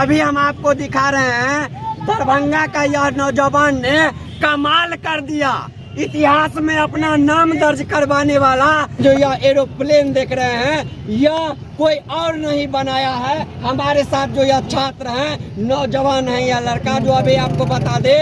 अभी हम आपको दिखा रहे हैं दरभंगा का यह नौजवान ने कमाल कर दिया। इतिहास में अपना नाम दर्ज करवाने वाला जो यह एरोप्लेन देख रहे हैं, यह कोई और नहीं बनाया है। हमारे साथ जो यह छात्र हैं, नौजवान है यह लड़का, जो अभी आपको बता दे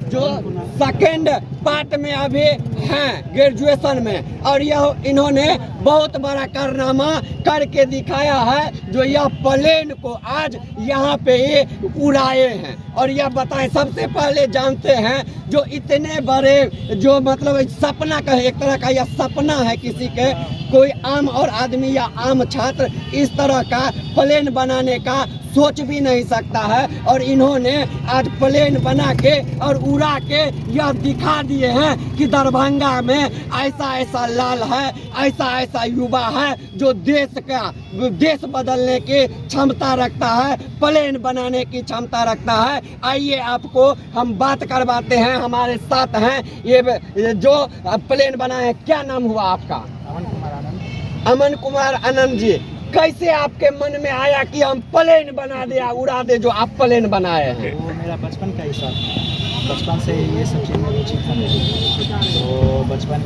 जो सेकेंड पार्ट में अभी हैं ग्रेजुएशन में, और यह इन्होंने बहुत बड़ा कारनामा करके दिखाया है। जो यह प्लेन को आज यहाँ पे ये उड़ाए हैं। और यह बताएं, सबसे पहले जानते हैं जो इतने बड़े जो मतलब सपना का एक तरह का यह सपना है किसी के, कोई आम और आदमी या आम छात्र इस तरह का प्लेन बनाने का सोच भी नहीं सकता है। और इन्होंने आज प्लेन बना के और उड़ा के यह दिखा दिए हैं कि दरभंगा में ऐसा ऐसा लाल है, ऐसा ऐसा युवा है जो देश बदलने की क्षमता रखता है, प्लेन बनाने की क्षमता रखता है। आइए आपको हम बात करवाते हैं, हमारे साथ हैं ये जो प्लेन बनाए। क्या नाम हुआ आपका? अमन कुमार आनंद जी, कैसे आपके मन में आया कि हम प्लेन बना दे, उड़ा दे जो आप प्लेन बनाए हैं? वो मेरा बचपन का ही शौक था, बचपन से ये सब चीज़ में रुचि था मेरी। तो बचपन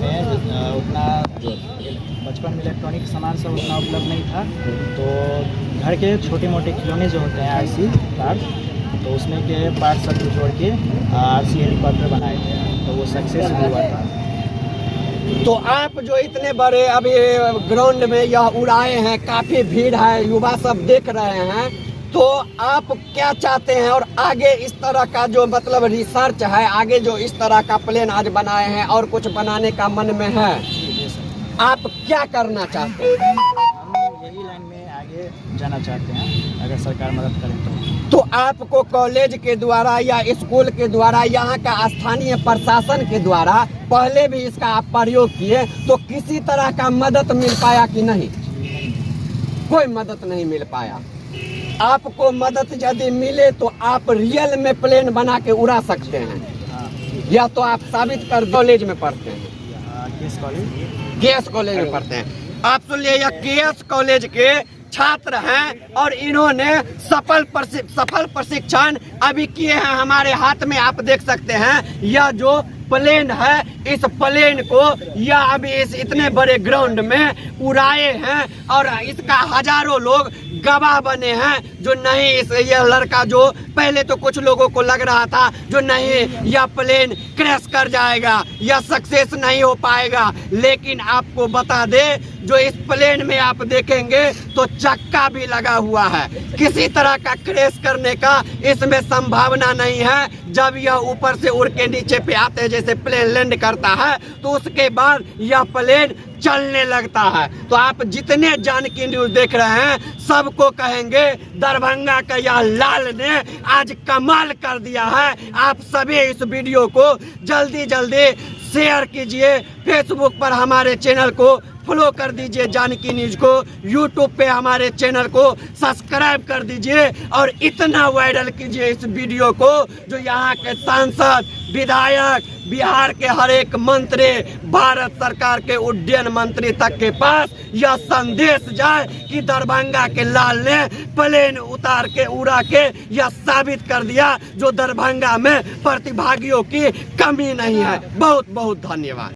में इलेक्ट्रॉनिक सामान सब उतना उपलब्ध नहीं था, तो घर के छोटे मोटे खिलौने जो होते हैं आरसी पार्ट, तो उसमें के पार्ट सब को जोड़ के आरसी हेलीकॉप्टर बनाए थे, तो वो सक्सेस हुआ था। तो आप जो इतने बड़े अभी ग्राउंड में यह उड़ाए हैं, काफी भीड़ है, युवा सब देख रहे हैं, तो आप क्या चाहते हैं? और आगे इस तरह का जो मतलब रिसर्च है, आगे जो इस तरह का प्लेन आज बनाए हैं और कुछ बनाने का मन में है, आप क्या करना चाहते हैं? हम यही लाइन में आगे जाना चाहते हैं, अगर सरकार मदद करे तो आपको कॉलेज के द्वारा या स्कूल के द्वारा, यहाँ का स्थानीय प्रशासन के द्वारा पहले भी इसका आप प्रयोग किए, तो किसी तरह का मदद मिल पाया कि नहीं? कोई मदद नहीं मिल पाया। आपको मदद यदि मिले तो आप रियल में प्लेन बना के उड़ा सकते हैं, या तो आप साबित कर। कॉलेज में पढ़ते हैं, केएस कॉलेज में पढ़ते हैं। आप सुन लिए, यह केएस कॉलेज के छात्र हैं और इन्होंने सफल प्रशिक्षण अभी किए हैं। हमारे हाथ में आप देख सकते हैं यह जो प्लेन है, इस प्लेन को यह अभी इस इतने बड़े ग्राउंड में उड़ाए हैं और इसका हजारों लोग गवाह बने हैं। जो नहीं यह लड़का, जो पहले तो कुछ लोगों को लग रहा था जो नहीं यह प्लेन क्रैश कर जाएगा, यह सक्सेस नहीं हो पाएगा, लेकिन आपको बता दे जो इस प्लेन में आप देखेंगे तो चक्का भी लगा हुआ है। किसी तरह का क्रैश करने का इसमें संभावना नहीं है। जब यह ऊपर से उड़ के नीचे पे आते हैं, जैसे प्लेन लैंड करता है, तो उसके बाद यह प्लेन चलने लगता है। तो आप जितने जानकी न्यूज देख रहे हैं, सबको कहेंगे दरभंगा का यह लाल ने आज कमाल कर दिया है। आप सभी इस वीडियो को जल्दी जल्दी शेयर कीजिए, फेसबुक पर हमारे चैनल को फॉलो कर दीजिए, जानकी न्यूज को यूट्यूब पे हमारे चैनल को सब्सक्राइब कर दीजिए और इतना वायरल कीजिए इस वीडियो को, जो यहाँ के सांसद, विधायक, बिहार के हर एक मंत्री, भारत सरकार के उड्डयन मंत्री तक के पास यह संदेश जाए कि दरभंगा के लाल ने प्लेन उतार के उड़ा के यह साबित कर दिया जो दरभंगा में प्रतिभागियों की कमी नहीं है। बहुत बहुत धन्यवाद।